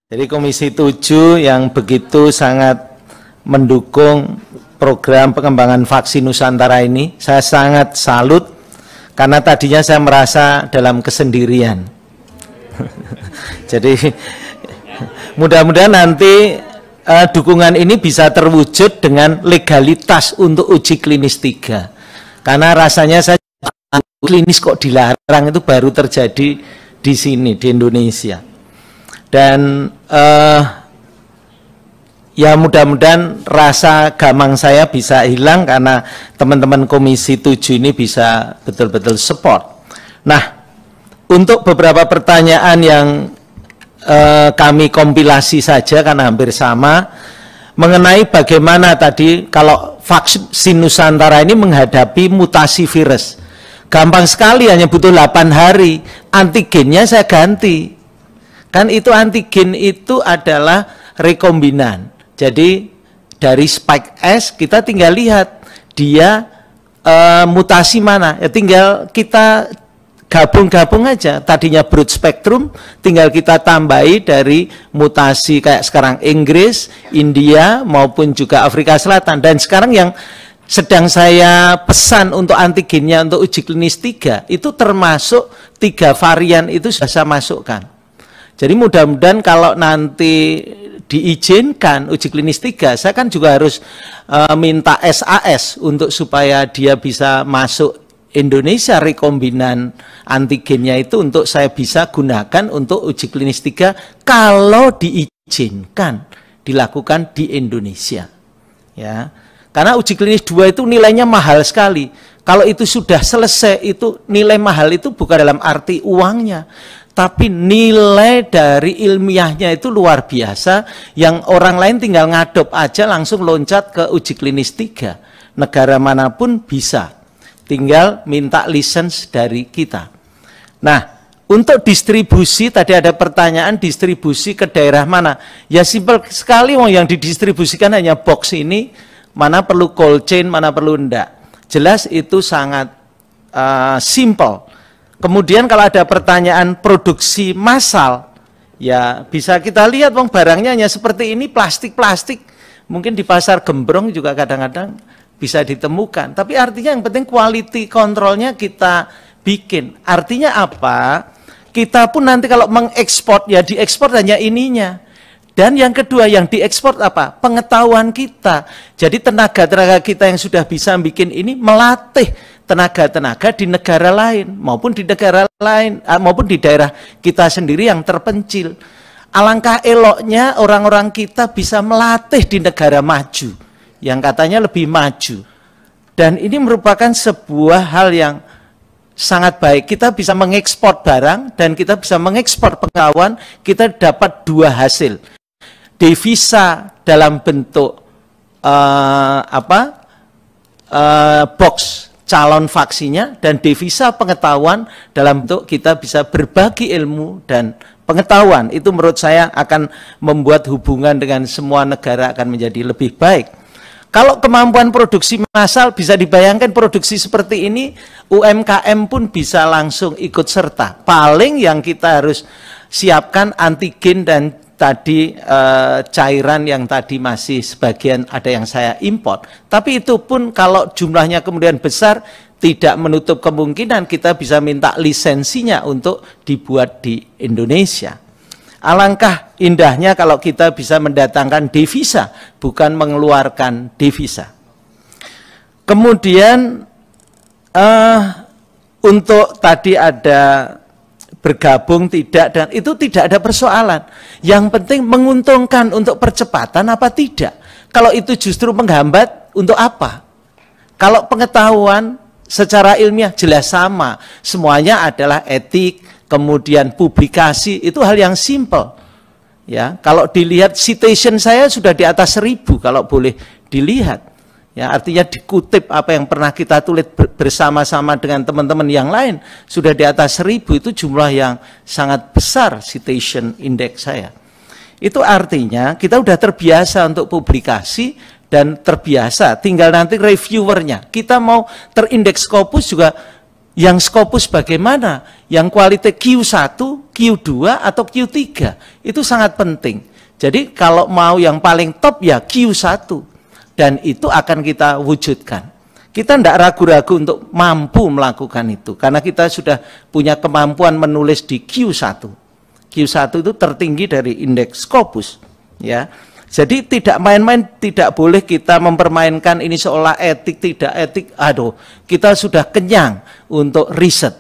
Jadi Komisi 7 yang begitu sangat mendukung program pengembangan vaksin Nusantara ini, saya sangat salut karena tadinya saya merasa dalam kesendirian. Jadi mudah-mudahan nanti dukungan ini bisa terwujud dengan legalitas untuk uji klinis 3. Karena rasanya saya klinis kok dilarang itu baru terjadi di sini, di Indonesia. Dan ya mudah-mudahan rasa gamang saya bisa hilang karena teman-teman Komisi 7 ini bisa betul-betul support. Nah, untuk beberapa pertanyaan yang kami kompilasi saja karena hampir sama, mengenai bagaimana tadi kalau vaksin Nusantara ini menghadapi mutasi virus. Gampang sekali, hanya butuh 8 hari, antigennya saya ganti. Kan itu antigen itu adalah rekombinan. Jadi dari spike S kita tinggal lihat dia mutasi mana. Ya tinggal kita gabung-gabung aja. Tadinya broad spectrum, tinggal kita tambahi dari mutasi kayak sekarang Inggris, India maupun juga Afrika Selatan. Dan sekarang yang sedang saya pesan untuk antigennya untuk uji klinis 3 itu termasuk 3 varian itu sudah saya masukkan. Jadi mudah-mudahan kalau nanti diizinkan uji klinis 3, saya kan juga harus minta SAS untuk supaya dia bisa masuk Indonesia, rekombinan antigennya itu untuk saya bisa gunakan untuk uji klinis 3 kalau diizinkan dilakukan di Indonesia. Ya. Karena uji klinis 2 itu nilainya mahal sekali. Kalau itu sudah selesai, itu nilai mahal itu bukan dalam arti uangnya, tapi nilai dari ilmiahnya itu luar biasa, yang orang lain tinggal ngadop aja langsung loncat ke uji klinis 3. Negara manapun bisa, tinggal minta lisensi dari kita. Nah, untuk distribusi, tadi ada pertanyaan distribusi ke daerah mana. Ya simpel sekali, yang didistribusikan hanya box ini, mana perlu cold chain, mana perlu enggak. Jelas itu sangat simple. Kemudian kalau ada pertanyaan produksi massal, ya bisa kita lihat barangnya hanya seperti ini, plastik-plastik. Mungkin di pasar Gembrong juga kadang-kadang bisa ditemukan. Tapi artinya yang penting quality controlnya kita bikin. Artinya apa? Kita pun nanti kalau mengekspor, ya diekspor hanya ininya. Dan yang kedua yang diekspor apa? Pengetahuan kita. Jadi tenaga-tenaga kita yang sudah bisa bikin ini melatih tenaga-tenaga di negara lain maupun di negara lain maupun di daerah kita sendiri yang terpencil. Alangkah eloknya orang-orang kita bisa melatih di negara maju yang katanya lebih maju. Dan ini merupakan sebuah hal yang sangat baik. Kita bisa mengekspor barang dan kita bisa mengekspor pengetahuan, kita dapat 2 hasil. Devisa dalam bentuk box calon vaksinnya, dan devisa pengetahuan dalam bentuk kita bisa berbagi ilmu dan pengetahuan. Itu menurut saya akan membuat hubungan dengan semua negara akan menjadi lebih baik. Kalau kemampuan produksi massal, bisa dibayangkan produksi seperti ini, UMKM pun bisa langsung ikut serta. Paling yang kita harus siapkan antigen dan tadi cairan yang tadi masih sebagian ada yang saya import. Tapi itu pun kalau jumlahnya kemudian besar, tidak menutup kemungkinan kita bisa minta lisensinya untuk dibuat di Indonesia. Alangkah indahnya kalau kita bisa mendatangkan devisa, bukan mengeluarkan devisa. Kemudian untuk tadi ada bergabung tidak, dan itu tidak ada persoalan. Yang penting menguntungkan untuk percepatan apa tidak. Kalau itu justru menghambat, untuk apa? Kalau pengetahuan secara ilmiah jelas sama, semuanya adalah etik, kemudian publikasi, itu hal yang simple. Ya, kalau dilihat citation saya sudah di atas 1000 kalau boleh dilihat. Ya, artinya dikutip apa yang pernah kita tulis bersama-sama dengan teman-teman yang lain, sudah di atas 1000, itu jumlah yang sangat besar citation index saya. Itu artinya kita sudah terbiasa untuk publikasi dan terbiasa, tinggal nanti reviewernya. Kita mau terindeks Scopus juga Yang Scopus bagaimana? Yang kualitas Q1, Q2, atau Q3? Itu sangat penting. Jadi kalau mau yang paling top ya Q1. Dan itu akan kita wujudkan. Kita tidak ragu-ragu untuk mampu melakukan itu. Karena kita sudah punya kemampuan menulis di Q1. Q1 itu tertinggi dari indeks Scopus. Ya. Jadi tidak main-main, tidak boleh kita mempermainkan ini seolah etik, tidak etik. Aduh, kita sudah kenyang untuk riset.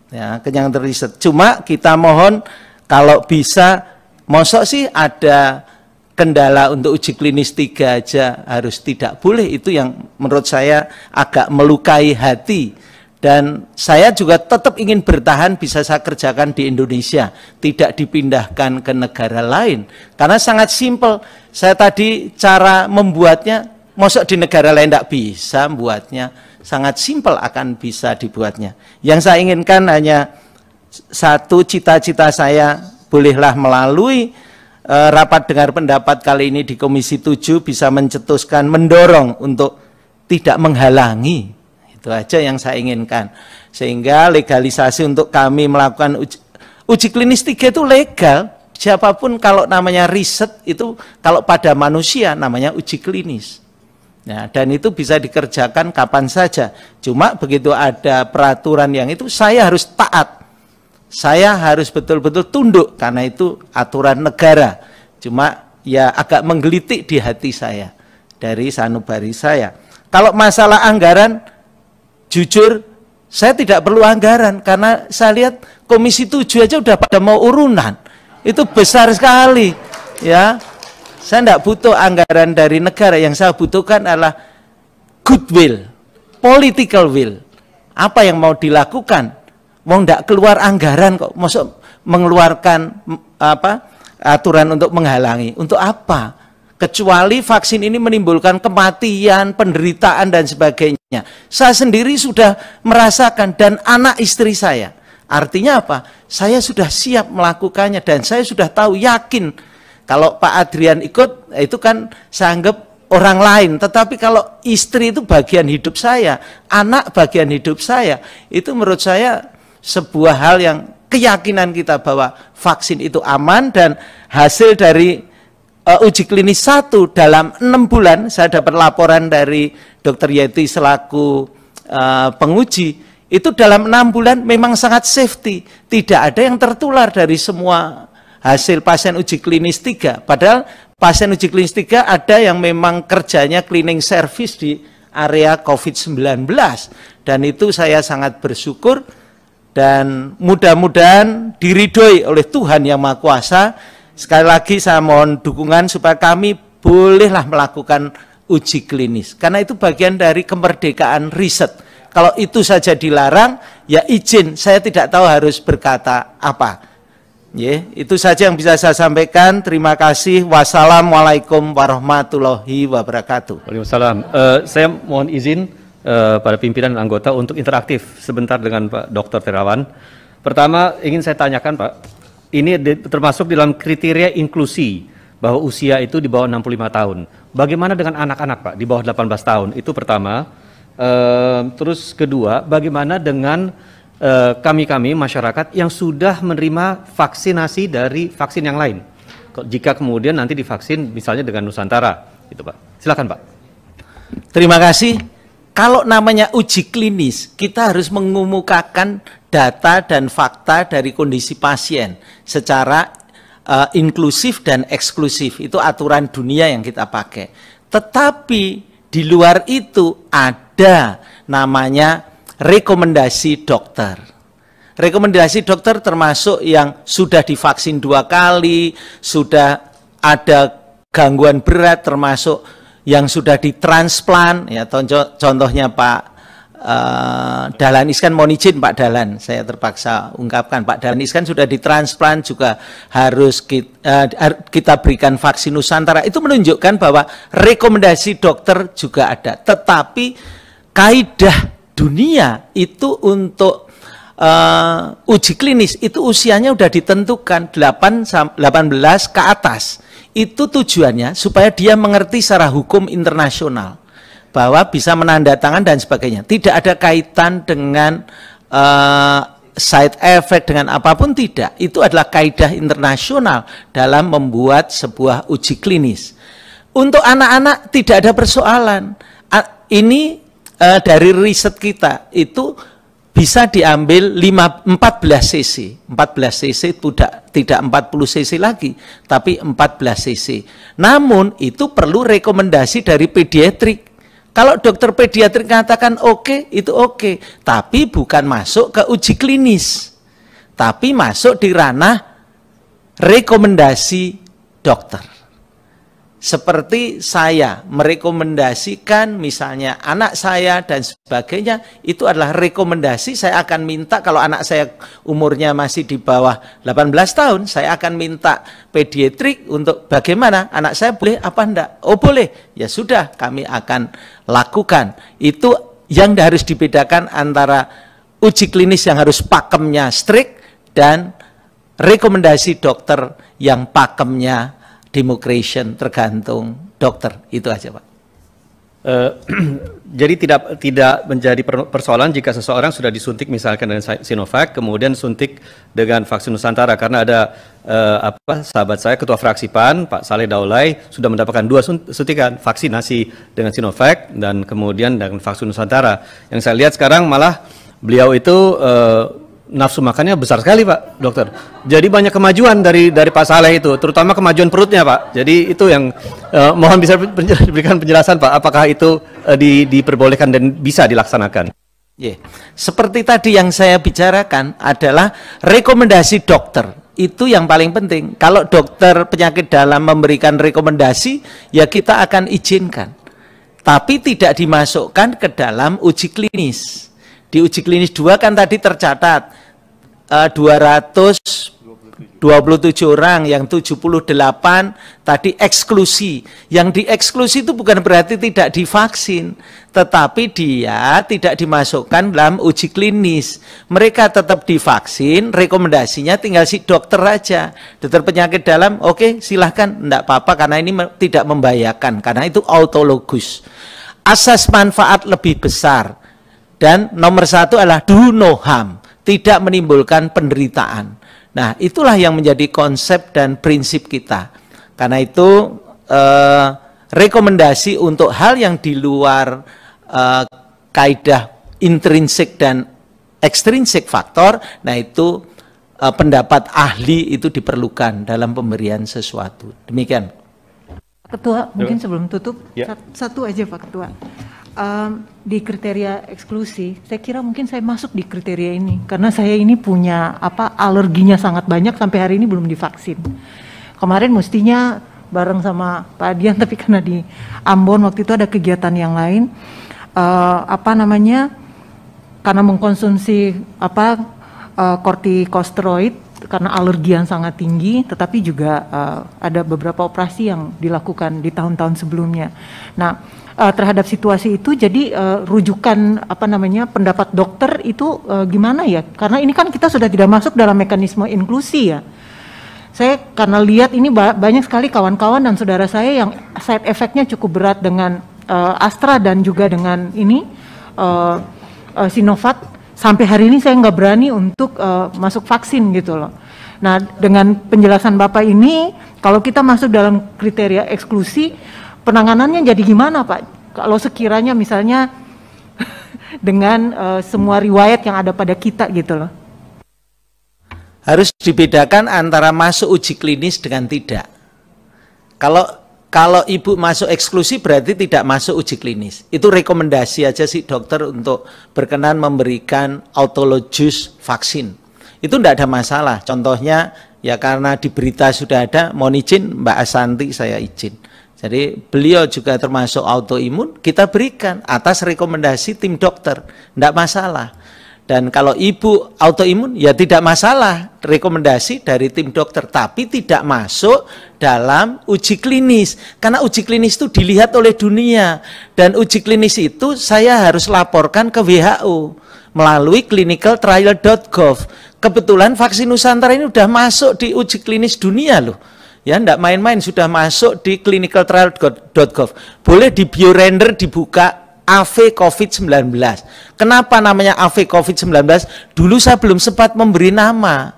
Ya, kenyang untuk riset. Cuma kita mohon kalau bisa, mosok sih ada kendala untuk uji klinis 3 aja harus tidak boleh. Itu yang menurut saya agak melukai hati. Dan saya juga tetap ingin bertahan bisa saya kerjakan di Indonesia, tidak dipindahkan ke negara lain. Karena sangat simpel, saya tadi cara membuatnya, mosok di negara lain tidak bisa membuatnya, sangat simpel akan bisa dibuatnya. Yang saya inginkan hanya satu, cita-cita saya, bolehlah melalui rapat dengar pendapat kali ini di Komisi 7 bisa mencetuskan, mendorong untuk tidak menghalangi. Itu aja yang saya inginkan. Sehingga legalisasi untuk kami melakukan uji klinis 3 itu legal. Siapapun kalau namanya riset itu kalau pada manusia namanya uji klinis. Nah, dan itu bisa dikerjakan kapan saja. Cuma begitu ada peraturan yang itu saya harus taat. Saya harus betul-betul tunduk karena itu aturan negara. Cuma ya agak menggelitik di hati saya dari sanubari saya. Kalau masalah anggaran, jujur, saya tidak perlu anggaran karena saya lihat Komisi 7 aja udah pada mau urunan. Itu besar sekali, ya. Saya tidak butuh anggaran dari negara. Yang saya butuhkan adalah goodwill, political will. Apa yang mau dilakukan? Mau tidak keluar anggaran kok, maksud mengeluarkan aturan untuk menghalangi. Untuk apa? Kecuali vaksin ini menimbulkan kematian, penderitaan, dan sebagainya. Saya sendiri sudah merasakan dan anak istri saya. Artinya apa? Saya sudah siap melakukannya dan saya sudah tahu, yakin. Kalau Pak Adrian ikut, itu kan saya anggap orang lain. Tetapi kalau istri itu bagian hidup saya, anak bagian hidup saya, itu menurut saya sebuah hal yang keyakinan kita bahwa vaksin itu aman dan hasil dari uji klinis 1 dalam 6 bulan, saya dapat laporan dari Dr. Yeti selaku penguji, itu dalam 6 bulan memang sangat safety, tidak ada yang tertular dari semua hasil pasien uji klinis 3, padahal pasien uji klinis 3 ada yang memang kerjanya cleaning service di area COVID-19, dan itu saya sangat bersyukur, dan mudah-mudahan diridhoi oleh Tuhan Yang Maha Kuasa. Sekali lagi saya mohon dukungan supaya kami bolehlah melakukan uji klinis. Karena itu bagian dari kemerdekaan riset. Kalau itu saja dilarang, ya izin, saya tidak tahu harus berkata apa. Itu saja yang bisa saya sampaikan. Terima kasih. Wassalamualaikum warahmatullahi wabarakatuh. Waalaikumsalam. Saya mohon izin pada pimpinan dan anggota untuk interaktif sebentar dengan Pak Dr. Terawan. Pertama, ingin saya tanyakan Pak, ini termasuk dalam kriteria inklusi bahwa usia itu di bawah 65 tahun. Bagaimana dengan anak-anak Pak di bawah 18 tahun? Itu pertama. Terus kedua, bagaimana dengan kami-kami masyarakat yang sudah menerima vaksinasi dari vaksin yang lain? Jika kemudian nanti divaksin misalnya dengan Nusantara, gitu Pak. Silakan Pak. Terima kasih. Kalau namanya uji klinis, kita harus mengemukakan data dan fakta dari kondisi pasien secara inklusif dan eksklusif. Itu aturan dunia yang kita pakai. Tetapi di luar itu ada namanya rekomendasi dokter. Rekomendasi dokter termasuk yang sudah divaksin 2 kali, sudah ada gangguan berat, termasuk yang sudah ditransplant, ya contohnya Pak Dahlan Iskan, mohon izin Pak Dahlan, saya terpaksa ungkapkan, Pak Dahlan Iskan sudah ditransplant juga harus kita berikan vaksin Nusantara. Itu menunjukkan bahwa rekomendasi dokter juga ada, tetapi kaidah dunia itu untuk uji klinis itu usianya sudah ditentukan 18 ke atas. Itu tujuannya supaya dia mengerti secara hukum internasional bahwa bisa menandatangan dan sebagainya. Tidak ada kaitan dengan side effect dengan apapun, tidak. Itu adalah kaidah internasional dalam membuat sebuah uji klinis. Untuk anak-anak tidak ada persoalan. Ini dari riset kita itu bisa diambil 14 cc. 14 cc tidak 40 cc lagi, tapi 14 cc. Namun itu perlu rekomendasi dari pediatrik. Kalau dokter pediatrik mengatakan oke, itu oke. Tapi bukan masuk ke uji klinis. Tapi masuk di ranah rekomendasi dokter. Seperti saya merekomendasikan misalnya anak saya dan sebagainya, itu adalah rekomendasi. Saya akan minta kalau anak saya umurnya masih di bawah 18 tahun, saya akan minta pediatrik untuk bagaimana anak saya boleh apa enggak. Oh boleh, ya sudah kami akan lakukan. Itu yang harus dibedakan antara uji klinis yang harus pakemnya strict dan rekomendasi dokter yang pakemnya democration, tergantung dokter. Itu aja, Pak. Jadi tidak menjadi persoalan jika seseorang sudah disuntik misalkan dengan Sinovac, kemudian suntik dengan vaksin Nusantara, karena ada sahabat saya ketua fraksi PAN Pak Saleh Daulay sudah mendapatkan 2 suntikan vaksinasi dengan Sinovac dan kemudian dengan vaksin Nusantara. Yang saya lihat sekarang malah beliau itu nafsu makannya besar sekali, Pak Dokter. Jadi banyak kemajuan dari Pak Saleh itu, terutama kemajuan perutnya, Pak. Jadi itu yang mohon bisa diberikan penjelasan, Pak. Apakah itu diperbolehkan dan bisa dilaksanakan? Yeah. Seperti tadi yang saya bicarakan adalah rekomendasi dokter. Itu yang paling penting. Kalau dokter penyakit dalam memberikan rekomendasi, ya kita akan izinkan. Tapi tidak dimasukkan ke dalam uji klinis. Di uji klinis 2 kan tadi tercatat 227 orang, yang 78 tadi eksklusi. Yang dieksklusi itu bukan berarti tidak divaksin, tetapi dia tidak dimasukkan dalam uji klinis. Mereka tetap divaksin, rekomendasinya tinggal si dokter aja. Dokter penyakit dalam, oke, silahkan, enggak apa-apa karena ini tidak membahayakan, karena itu autologus. Asas manfaat lebih besar. Dan nomor 1 adalah do no harm, tidak menimbulkan penderitaan. Nah, itulah yang menjadi konsep dan prinsip kita. Karena itu rekomendasi untuk hal yang di luar kaidah intrinsik dan ekstrinsik faktor, nah itu pendapat ahli itu diperlukan dalam pemberian sesuatu. Demikian. Ketua, mungkin sebelum tutup, satu aja Pak Ketua. Di kriteria eksklusi, saya kira mungkin saya masuk di kriteria ini karena saya ini punya alerginya sangat banyak, sampai hari ini belum divaksin. Kemarin mestinya bareng sama Pak Adian, tapi karena di Ambon waktu itu ada kegiatan yang lain, karena mengkonsumsi kortikosteroid karena alergi yang sangat tinggi, tetapi juga ada beberapa operasi yang dilakukan di tahun-tahun sebelumnya. Nah, terhadap situasi itu, jadi rujukan pendapat dokter itu gimana ya? Karena ini kan kita sudah tidak masuk dalam mekanisme inklusi ya. Saya karena lihat ini banyak sekali kawan-kawan dan saudara saya yang side effect-nya cukup berat dengan Astra dan juga dengan ini Sinovac. Sampai hari ini saya nggak berani untuk masuk vaksin gitu loh. Nah, dengan penjelasan Bapak ini, kalau kita masuk dalam kriteria eksklusi, penanganannya jadi gimana Pak? Kalau sekiranya misalnya dengan semua riwayat yang ada pada kita gitu loh. Harus dibedakan antara masuk uji klinis dengan tidak. Kalau ibu masuk eksklusi berarti tidak masuk uji klinis. Itu rekomendasi aja sih dokter untuk berkenan memberikan autologous vaksin. Itu tidak ada masalah. Contohnya ya karena di berita sudah ada, mohon izin Mbak Asanti saya izin. Jadi beliau juga termasuk autoimun, kita berikan atas rekomendasi tim dokter, tidak masalah. Dan kalau ibu autoimun, ya tidak masalah rekomendasi dari tim dokter, tapi tidak masuk dalam uji klinis. Karena uji klinis itu dilihat oleh dunia, dan uji klinis itu saya harus laporkan ke WHO melalui clinicaltrial.gov. Kebetulan vaksin Nusantara ini sudah masuk di uji klinis dunia loh. Ya, enggak main-main, sudah masuk di clinicaltrial.gov. Boleh di biorender dibuka AV COVID-19. Kenapa namanya AV COVID-19? Dulu saya belum sempat memberi nama.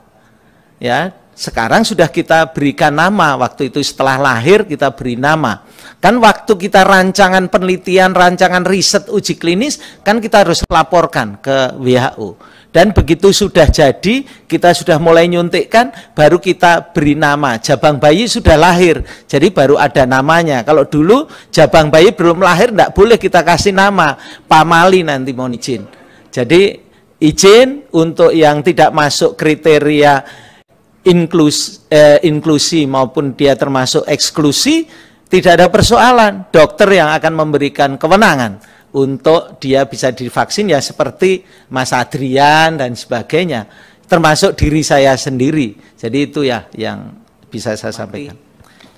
Ya, sekarang sudah kita berikan nama. Waktu itu setelah lahir kita beri nama. Kan waktu kita rancangan penelitian, rancangan riset uji klinis, kan kita harus laporkan ke WHO. Dan begitu sudah jadi, kita sudah mulai nyuntikkan, baru kita beri nama. Jabang bayi sudah lahir, jadi baru ada namanya. Kalau dulu jabang bayi belum lahir, tidak boleh kita kasih nama. Pamali nanti mohon izin. Jadi izin untuk yang tidak masuk kriteria inklusi maupun dia termasuk eksklusi, tidak ada persoalan. Dokter yang akan memberikan kewenangan untuk dia bisa divaksin, ya seperti Mas Adrian dan sebagainya, termasuk diri saya sendiri. Jadi itu ya yang bisa saya sampaikan.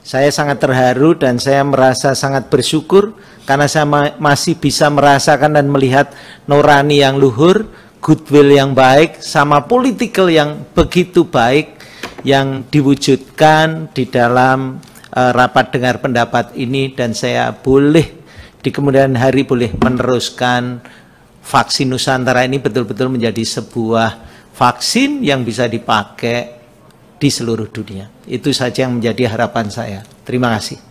Saya sangat terharu dan saya merasa sangat bersyukur karena saya masih bisa merasakan dan melihat nurani yang luhur, goodwill yang baik, sama political yang begitu baik yang diwujudkan di dalam rapat dengar pendapat ini, dan saya boleh di kemudian hari boleh meneruskan vaksin Nusantara ini betul-betul menjadi sebuah vaksin yang bisa dipakai di seluruh dunia. Itu saja yang menjadi harapan saya. Terima kasih.